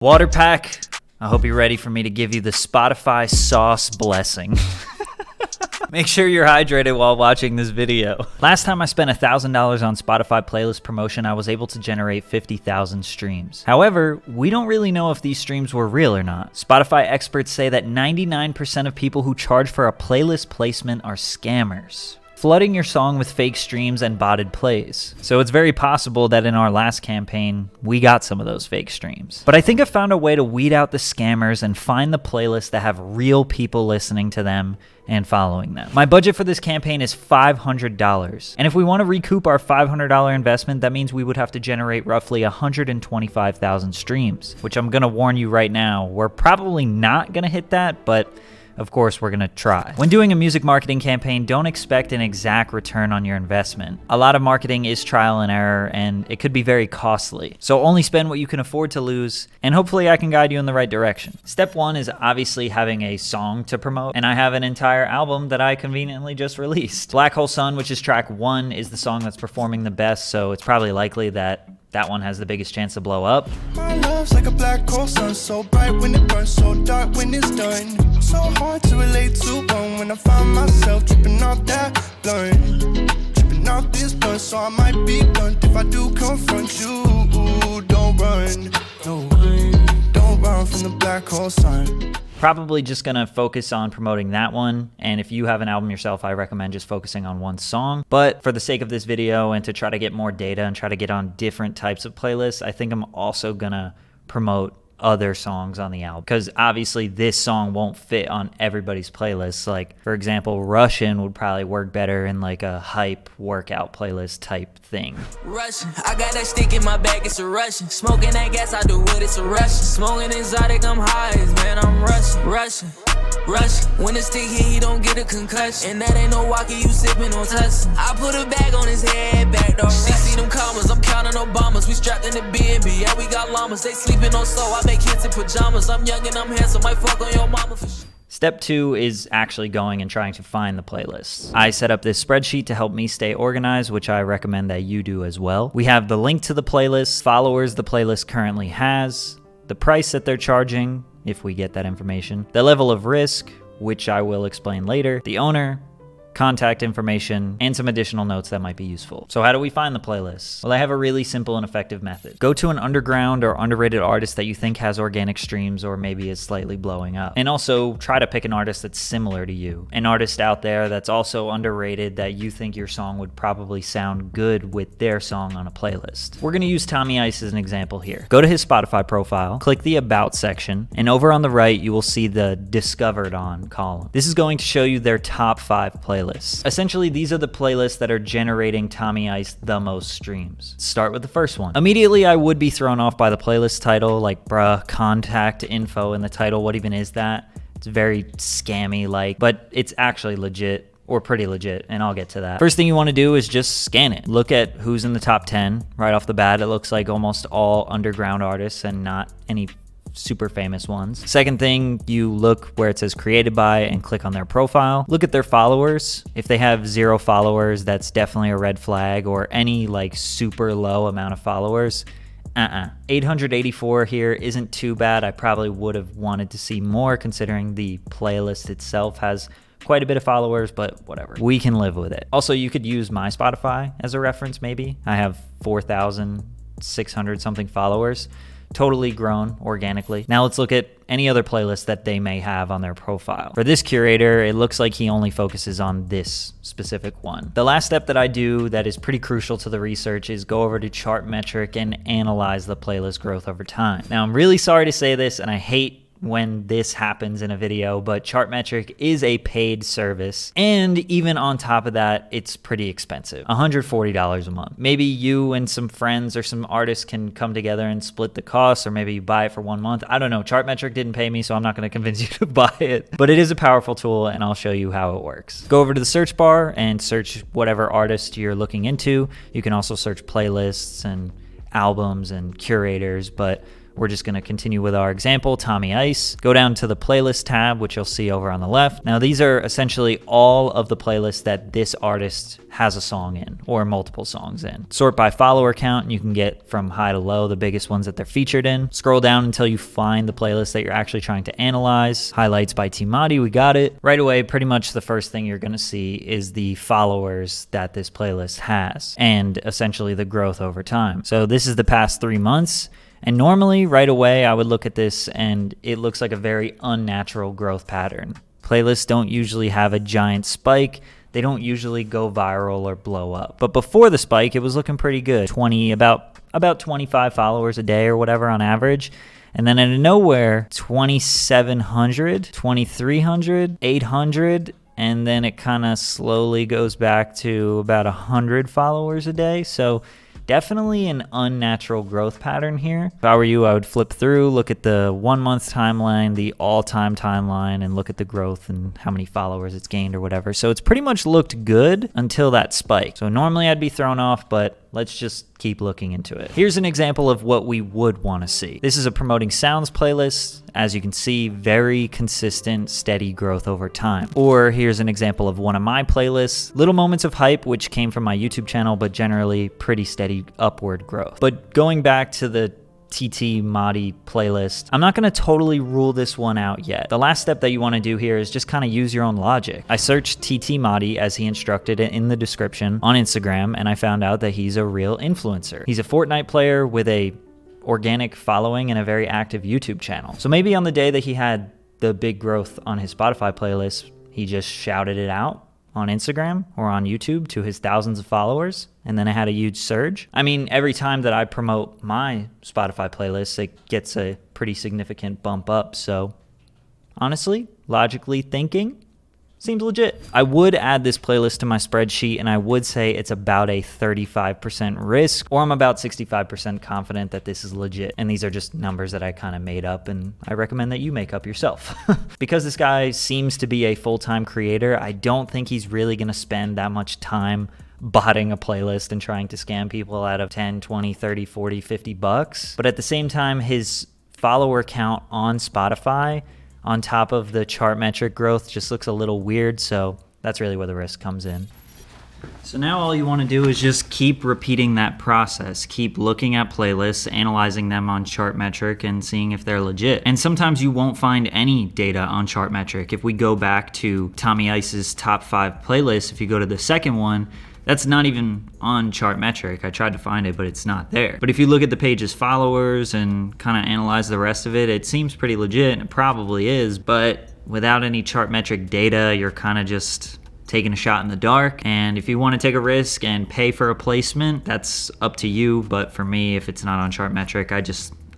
Water pack, I hope you're ready for me to give you the Spotify sauce blessing. Make sure you're hydrated while watching this video. Last time I spent $1,000 on Spotify playlist promotion, I was able to generate 50,000 streams. However, we don't really know if these streams were real or not. Spotify experts say that 99% of people who charge for a playlist placement are scammers, flooding your song with fake streams and botted plays. So it's very possible that in our last campaign, we got some of those fake streams. But I think I found a way to weed out the scammers and find the playlists that have real people listening to them and following them. My budget for this campaign is $500. And if we want to recoup our $500 investment, that means we would have to generate roughly 125,000 streams, which I'm gonna warn you right now, we're probably not gonna hit that, but of course, we're gonna try. When doing a music marketing campaign, don't expect an exact return on your investment. A lot of marketing is trial and error, and it could be very costly. So only spend what you can afford to lose, and hopefully I can guide you in the right direction. Step one is obviously having a song to promote, and I have an entire album that I conveniently just released. Black Hole Sun, which is track 1, is the song that's performing the best, so it's probably likely that that one has the biggest chance to blow up. My love's like a black hole sun, so bright when it burns, so dark when it's done. So hard to relate to one when I find myself tripping off that blunt. Tripping off this blunt, so I might be blunt if I do confront you. Don't run, no, don't run from the black hole sun. Probably just gonna focus on promoting that one, and if you have an album yourself, I recommend just focusing on one song. But for the sake of this video and to try to get more data and try to get on different types of playlists, I think I'm also gonna promote other songs on the album, because obviously this song won't fit on everybody's playlist. Like, for example, Russian would probably work better in like a hype workout playlist type thing. Russian, I got that stick in my bag, it's a Russian. Smoking that gas, I do what it's a Russian. Smoking exotic, I'm high, man, I'm Russian. When the stick hit, he don't get a concussion. And that ain't no walkie, you sipping on Tussin. I put a bag on his head, back door. She see them commas, I'm counting Obamas. We strapped in the B&B, yeah, we got llamas. They sleeping on soul, I make hits in pajamas. I'm young and I'm handsome, might fuck on your mama for sure. Step 2 is actually going and trying to find the playlists. I set up this spreadsheet to help me stay organized, which I recommend that you do as well. We have the link to the playlist, followers the playlist currently has, the price that they're charging, if we get that information, the level of risk, which I will explain later, the owner, contact information, and some additional notes that might be useful. So how do we find the playlists? Well, I have a really simple and effective method. Go to an underground or underrated artist that you think has organic streams or maybe is slightly blowing up. And also try to pick an artist that's similar to you. An artist out there that's also underrated that you think your song would probably sound good with their song on a playlist. We're gonna use Tommy Ice as an example here. Go to his Spotify profile, click the About section, and over on the right, you will see the Discovered On column. This is going to show you their top 5 playlists. Essentially, these are the playlists that are generating Tommy Ice the most streams. Start with the first one. Immediately, I would be thrown off by the playlist title, like, bruh, contact info in the title, what even is that? It's very scammy-like, but it's actually legit, or pretty legit, and I'll get to that. First thing you want to do is just scan it. Look at who's in the top 10. Right off the bat, it looks like almost all underground artists and not any super famous ones. Second thing, you look where it says created by and click on their profile. Look at their followers. If they have 0 followers, that's definitely a red flag, or any like super low amount of followers. 884 here isn't too bad. I probably would have wanted to see more considering the playlist itself has quite a bit of followers, but whatever. We can live with it. Also, you could use my Spotify as a reference maybe. I have 4,600 something followers. Totally grown organically. Now let's look at any other playlist that they may have on their profile. For this curator, it looks like he only focuses on this specific one. The last step that I do that is pretty crucial to the research is go over to Chartmetric and analyze the playlist growth over time. Now, I'm really sorry to say this, and I hate when this happens in a video, but Chartmetric is a paid service, and even on top of that, it's pretty expensive. $140 a month. Maybe you and some friends or some artists can come together and split the cost, or maybe you buy it for 1 month. I don't know. Chartmetric didn't pay me, so I'm not going to convince you to buy it, but it is a powerful tool, and I'll show you how it works. Go over to the search bar and search whatever artist you're looking into. You can also search playlists and albums and curators, but We're just going to continue with our example, Tommy Ice. Go down to the playlist tab, which you'll see over on the left. Now, these are essentially all of the playlists that this artist has a song in or multiple songs in. Sort by follower count, and you can get from high to low the biggest ones that they're featured in. Scroll down until you find the playlist that you're actually trying to analyze. Highlights by T-Madi, we got it. Right away, pretty much the first thing you're going to see is the followers that this playlist has and essentially the growth over time. So this is the past 3 months. And normally right away I would look at this and it looks like a very unnatural growth pattern. Playlists don't usually have a giant spike. They don't usually go viral or blow up. But before the spike, it was looking pretty good. About 25 followers a day or whatever on average. And then out of nowhere, 2,700, 2,300, 800, and then it kind of slowly goes back to about 100 followers a day. So definitely an unnatural growth pattern here. If I were you, I would flip through, look at the 1 month timeline, the all-time timeline, and look at the growth and how many followers it's gained or whatever. So it's pretty much looked good until that spike. So normally I'd be thrown off, but let's just keep looking into it. Here's an example of what we would want to see. This is a promoting sounds playlist. As you can see, very consistent, steady growth over time. Or here's an example of one of my playlists, Little Moments of Hype, which came from my YouTube channel, but generally pretty steady upward growth. But going back to the TT Madi playlist, I'm not going to totally rule this one out yet. The last step that you want to do here is just kind of use your own logic. I searched TT Madi as he instructed it in the description on Instagram, and I found out that he's a real influencer. He's a Fortnite player with a organic following and a very active YouTube channel. So maybe on the day that he had the big growth on his Spotify playlist, he just shouted it out on Instagram or on YouTube to his thousands of followers, and then it had a huge surge. I mean, every time that I promote my Spotify playlist, it gets a pretty significant bump up. So honestly, logically thinking, seems legit. I would add this playlist to my spreadsheet, and I would say it's about a 35% risk, or I'm about 65% confident that this is legit. And these are just numbers that I kind of made up, and I recommend that you make up yourself. Because this guy seems to be a full-time creator, I don't think he's really going to spend that much time botting a playlist and trying to scam people out of 10, 20, 30, 40, 50 bucks. But at the same time, his follower count on Spotify on top of the chart metric growth just looks a little weird, so that's really where the risk comes in. So now all you want to do is just keep repeating that process. Keep looking at playlists, analyzing them on chart metric, and seeing if they're legit. And sometimes you won't find any data on chart metric. If we go back to Tommy Ice's top 5 playlist, if you go to the second one, that's not even on chart metric. I tried to find it, but it's not there. But if you look at the page's followers and kind of analyze the rest of it, it seems pretty legit, and it probably is. But without any chart metric data, you're kind of just taking a shot in the dark. And if you want to take a risk and pay for a placement, that's up to you. But for me, if it's not on chart metric, I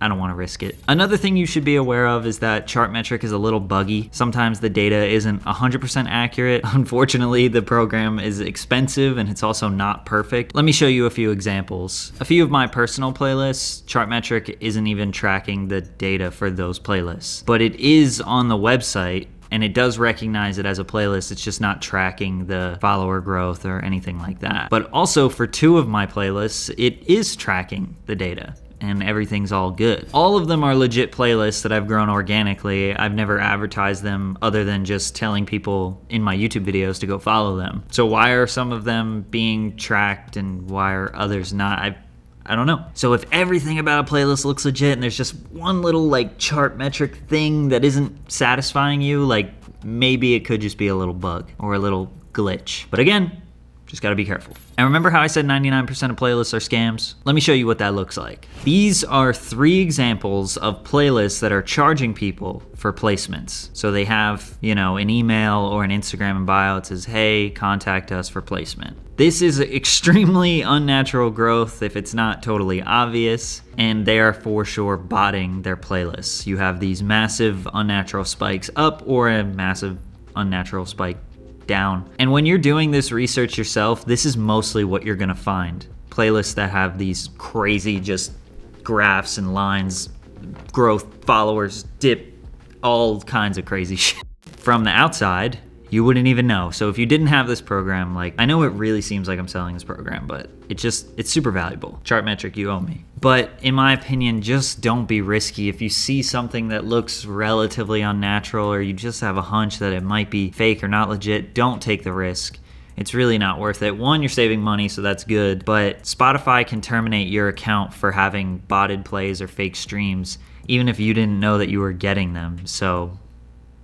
don't want to risk it. Another thing you should be aware of is that chart metric is a little buggy. Sometimes the data isn't 100% accurate. Unfortunately, the program is expensive and it's also not perfect. Let me show you a few examples. A few of my personal playlists, chart metric isn't even tracking the data for those playlists, but it is on the website and it does recognize it as a playlist. It's just not tracking the follower growth or anything like that. But also for 2 of my playlists, it is tracking the data, and everything's all good. All of them are legit playlists that I've grown organically. I've never advertised them other than just telling people in my YouTube videos to go follow them. So why are some of them being tracked and why are others not? I don't know. So if everything about a playlist looks legit and there's just one little like chart metric thing that isn't satisfying you, like maybe it could just be a little bug or a little glitch. But again, just gotta be careful. And remember how I said 99% of playlists are scams? Let me show you what that looks like. These are 3 examples of playlists that are charging people for placements. So they have, an email or an Instagram in bio that says, hey, contact us for placement. This is extremely unnatural growth if it's not totally obvious, and they are for sure botting their playlists. You have these massive unnatural spikes up or a massive unnatural spike down. And when you're doing this research yourself, this is mostly what you're gonna find. Playlists that have these crazy just graphs and lines, growth, followers, dip, all kinds of crazy shit. From the outside, You wouldn't even know. So if you didn't have this program, like, I know it really seems like I'm selling this program, but it's super valuable. Chartmetric, you owe me. But in my opinion, just don't be risky. If you see something that looks relatively unnatural, or you just have a hunch that it might be fake or not legit, don't take the risk. It's really not worth it. One, you're saving money, so that's good. But Spotify can terminate your account for having botted plays or fake streams, even if you didn't know that you were getting them. So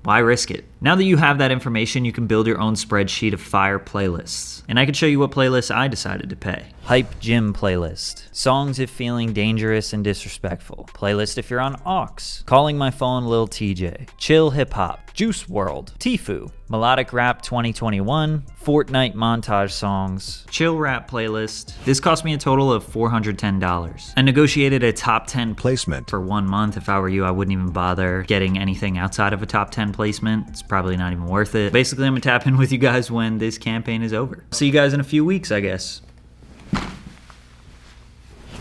why risk it? Now that you have that information, you can build your own spreadsheet of fire playlists. And I can show you what playlists I decided to pay. Hype Gym playlist. Songs if feeling dangerous and disrespectful. Playlist if you're on aux. Calling my phone Lil TJ. Chill hip hop. Juice World. Tfue. Melodic rap 2021. Fortnite montage songs. Chill rap playlist. This cost me a total of $410. I negotiated a top 10 placement for 1 month. If I were you, I wouldn't even bother getting anything outside of a top 10 placement. It's probably not even worth it. Basically, I'm gonna tap in with you guys when this campaign is over. See you guys in a few weeks, I guess.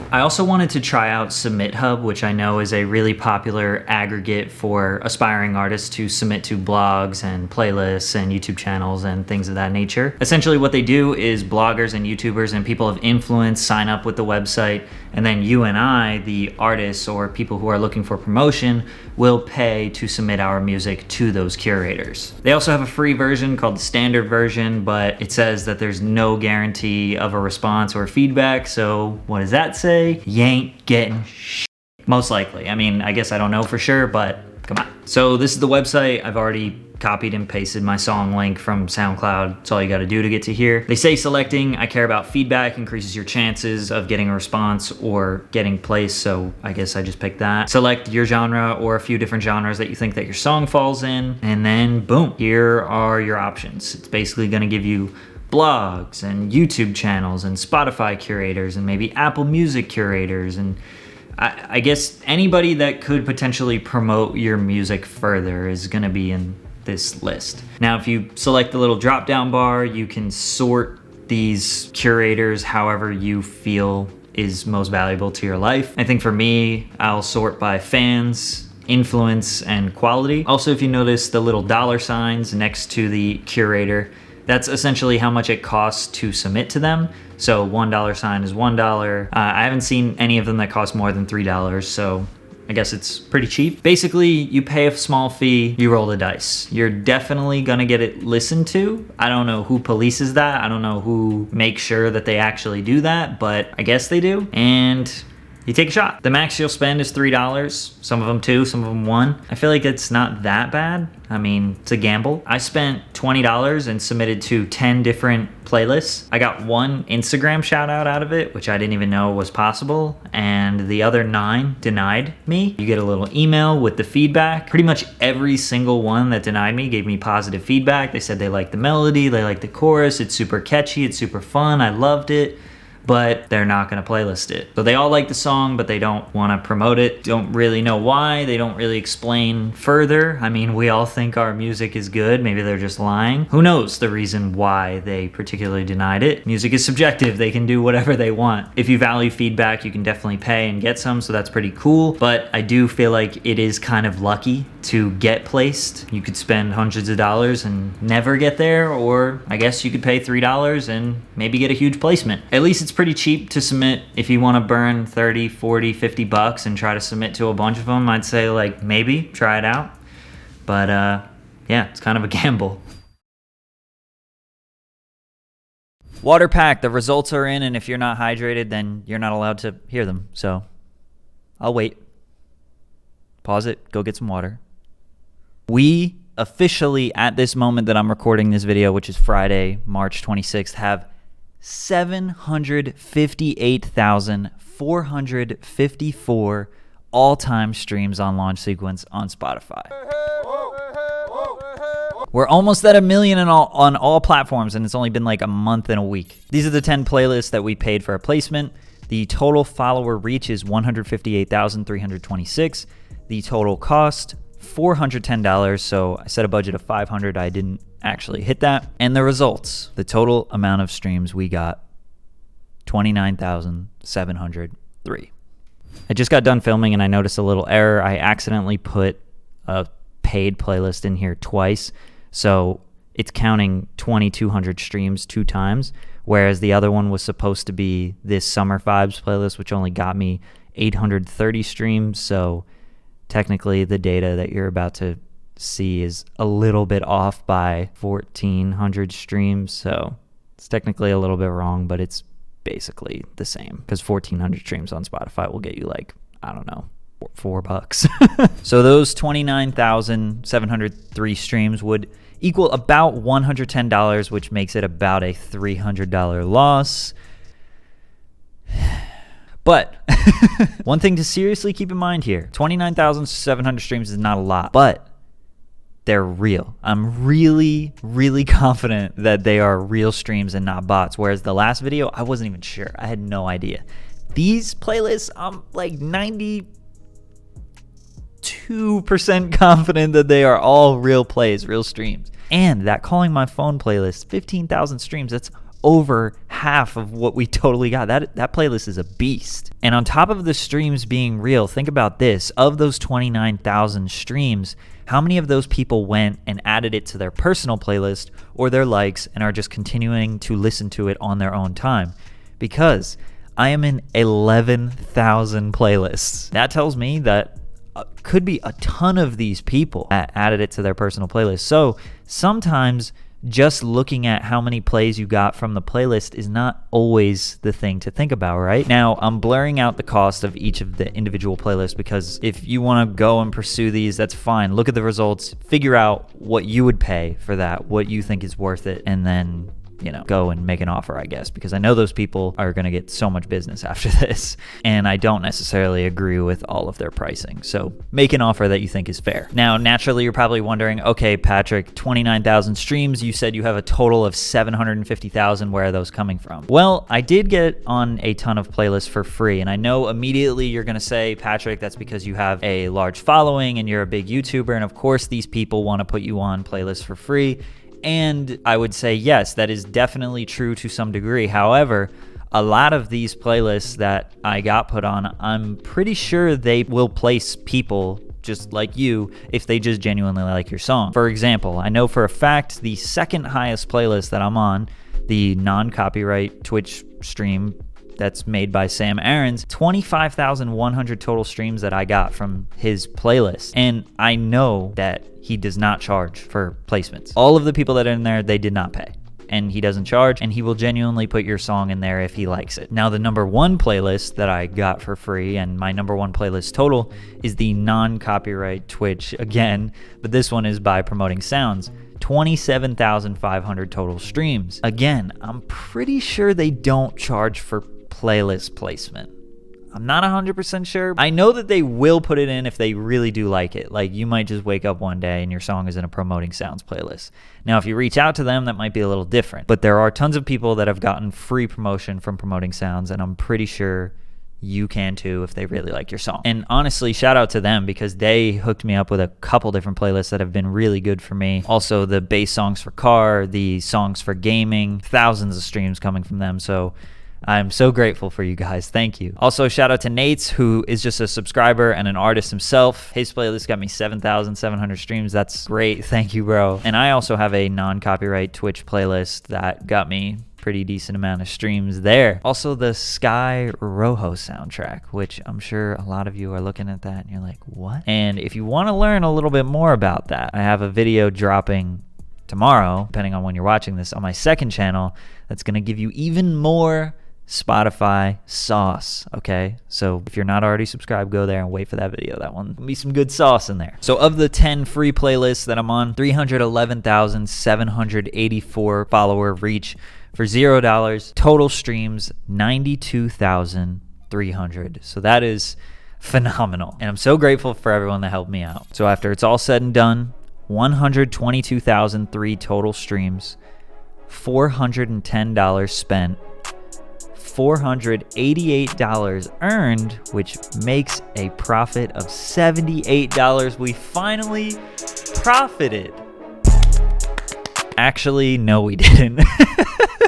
I also wanted to try out Submit Hub, which I know is a really popular aggregate for aspiring artists to submit to blogs and playlists and YouTube channels and things of that nature. Essentially what they do is bloggers and YouTubers and people of influence sign up with the website, and then you and I, the artists or people who are looking for promotion, will pay to submit our music to those curators. They also have a free version called the standard version, but it says that there's no guarantee of a response or feedback, so what does that say? You ain't getting shit. Most likely. I mean, I guess I don't know for sure, but come on. So this is the website. I've already copied and pasted my song link from SoundCloud. That's all you got to do to get to here. They say selecting I care about feedback increases your chances of getting a response or getting placed, so I guess I just picked that. Select your genre or a few different genres that you think that your song falls in, and then boom, here are your options. It's basically going to give you blogs and YouTube channels and Spotify curators and maybe Apple Music curators, and I guess anybody that could potentially promote your music further is going to be in this list. Now, if you select the little drop down bar, you can sort these curators however you feel is most valuable to your life. I think for me, I'll sort by fans, influence, and quality. Also, if you notice the little dollar signs next to the curator, that's essentially how much it costs to submit to them. So $1 sign is $1. I haven't seen any of them that cost more than $3, so I guess it's pretty cheap. Basically, you pay a small fee, you roll the dice. You're definitely gonna get it listened to. I don't know who polices that. I don't know who makes sure that they actually do that, but I guess they do. And you take a shot. The max you'll spend is $3. Some of them 2, some of them 1. I feel like it's not that bad. I mean, it's a gamble. I spent $20 and submitted to 10 different playlists. I got 1 Instagram shout out of it, which I didn't even know was possible, and the other 9 denied me. You get a little email with the feedback. Pretty much every single one that denied me gave me positive feedback. They said they liked the melody, they liked the chorus, it's super catchy, it's super fun, I loved it, but they're not gonna playlist it. So they all like the song, but they don't wanna promote it. Don't really know why. They don't really explain further. I mean, we all think our music is good. Maybe they're just lying. Who knows the reason why they particularly denied it? Music is subjective. They can do whatever they want. If you value feedback, you can definitely pay and get some, so that's pretty cool. But I do feel like it is kind of lucky to get placed. You could spend hundreds of dollars and never get there, or I guess you could pay $3 and maybe get a huge placement. At least it's pretty cheap to submit. If you want to burn 30, 40, 50 bucks and try to submit to a bunch of them, I'd say like maybe try it out. But yeah, it's kind of a gamble. Water pack, the results are in, and if you're not hydrated, then you're not allowed to hear them. So I'll wait. Pause it, go get some water. We officially, at this moment that I'm recording this video, which is Friday, March 26th, have 758,454 all-time streams on Launch Sequence on Spotify. We're almost at 1 million on all platforms, and it's only been like a month and a week. These are the 10 playlists that we paid for a placement. The total follower reach is 158,326. The total cost, $410, so I set a budget of $500. I didn't actually hit that. And the results, the total amount of streams we got, 29,703. I just got done filming and I noticed a little error. I accidentally put a paid playlist in here twice. So it's counting 2,200 streams 2 times, whereas the other one was supposed to be this Summer Vibes playlist, which only got me 830 streams. So technically the data that you're about to see is a little bit off by 1,400 streams. So it's technically a little bit wrong, but it's basically the same, because 1,400 streams on Spotify will get you like, I don't know, $4. So those 29,703 streams would equal about $110, which makes it about a $300 loss. But one thing to seriously keep in mind here, 29,700 streams is not a lot, but they're real. I'm really, really confident that they are real streams and not bots. Whereas the last video, I wasn't even sure. I had no idea. These playlists, I'm like 92% confident that they are all real plays, real streams. And that Calling My Phone playlist, 15,000 streams, that's over half of what we totally got. That playlist is a beast. And on top of the streams being real, think about this. Of those 29,000 streams, how many of those people went and added it to their personal playlist or their likes and are just continuing to listen to it on their own time? Because I am in 11,000 playlists. That tells me that could be a ton of these people that added it to their personal playlist. So sometimes just looking at how many plays you got from the playlist is not always the thing to think about, right? Now, I'm blurring out the cost of each of the individual playlists, because if you want to go and pursue these, that's fine. Look at the results, figure out what you would pay for that, what you think is worth it, and then, you know, go and make an offer, I guess, because I know those people are going to get so much business after this, and I don't necessarily agree with all of their pricing. So make an offer that you think is fair. Now, naturally, you're probably wondering, okay, Patrick, 29,000 streams, you said you have a total of 750,000. Where are those coming from? Well, I did get on a ton of playlists for free, and I know immediately you're going to say, Patrick, that's because you have a large following and you're a big YouTuber, and of course these people want to put you on playlists for free. And I would say, yes, that is definitely true to some degree. However, a lot of these playlists that I got put on, I'm pretty sure they will place people just like you if they just genuinely like your song. For example, I know for a fact the second highest playlist that I'm on, the non-copyright Twitch stream that's made by Sam Aarons, 25,100 total streams that I got from his playlist. And I know that he does not charge for placements. All of the people that are in there, they did not pay. And he doesn't charge, and he will genuinely put your song in there if he likes it. Now, the number one playlist that I got for free, and my number one playlist total, is the non-copyright Twitch again, but this one is by Promoting Sounds. 27,500 total streams. Again, I'm pretty sure they don't charge for playlist placement. I'm not 100% sure. I know that they will put it in if they really do like it. Like, you might just wake up one day and your song is in a Promoting Sounds playlist. Now, if you reach out to them, that might be a little different. But there are tons of people that have gotten free promotion from Promoting Sounds, and I'm pretty sure you can too if they really like your song. And honestly, shout out to them, because they hooked me up with a couple different playlists that have been really good for me. Also, the bass songs for car, the songs for gaming, thousands of streams coming from them. So I'm so grateful for you guys. Thank you. Also, shout out to Nate's, who is just a subscriber and an artist himself. His playlist got me 7,700 streams. That's great. Thank you, bro. And I also have a non-copyright Twitch playlist that got me pretty decent amount of streams there. Also, the Sky Rojo soundtrack, which I'm sure a lot of you are looking at that and you're like, what? And if you want to learn a little bit more about that, I have a video dropping tomorrow, depending on when you're watching this, on my second channel that's going to give you even more Spotify sauce, okay? So if you're not already subscribed, go there and wait for that video. That one will be some good sauce in there. So of the 10 free playlists that I'm on, 311,784 follower reach for $0. Total streams, 92,300. So that is phenomenal. And I'm so grateful for everyone that helped me out. So after it's all said and done, 122,003 total streams, $410 spent, $488 earned, which makes a profit of $78. We finally profited. Actually, no, we didn't.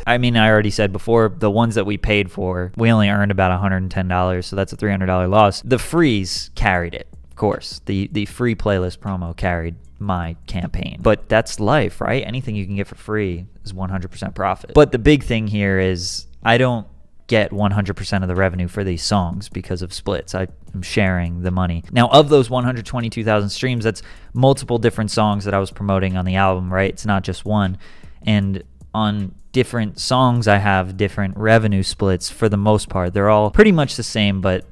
I mean, I already said before, the ones that we paid for, we only earned about $110, so that's a $300 loss. The freeze carried it. Of course, the free playlist promo carried my campaign. But that's life, right? Anything you can get for free is 100% profit. But the big thing here is I don't get 100% of the revenue for these songs because of splits. I'm sharing the money. Now, of those 122,000 streams, that's multiple different songs that I was promoting on the album, right? It's not just one. And on different songs, I have different revenue splits for the most part. They're all pretty much the same, but,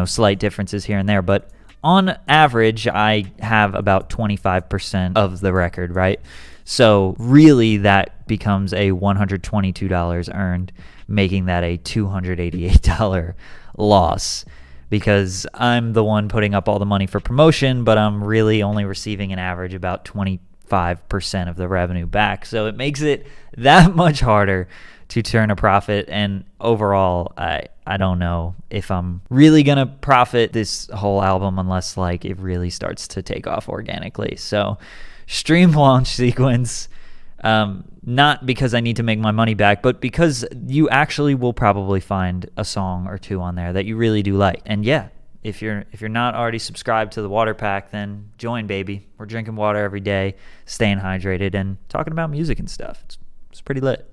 slight differences here and there. But on average, I have about 25% of the record, right? So really that becomes a $122 earned, making that a $288 loss, because I'm the one putting up all the money for promotion, but I'm really only receiving an average about 25% of the revenue back. So it makes it that much harder to turn a profit. And overall, I don't know if I'm really gonna profit this whole album unless it really starts to take off organically. So stream launch sequence, not because I need to make my money back, but because you actually will probably find a song or two on there that you really do like. And yeah, if you're not already subscribed to the water pack, then join, baby. We're drinking water every day, staying hydrated, and talking about music and stuff. It's pretty lit.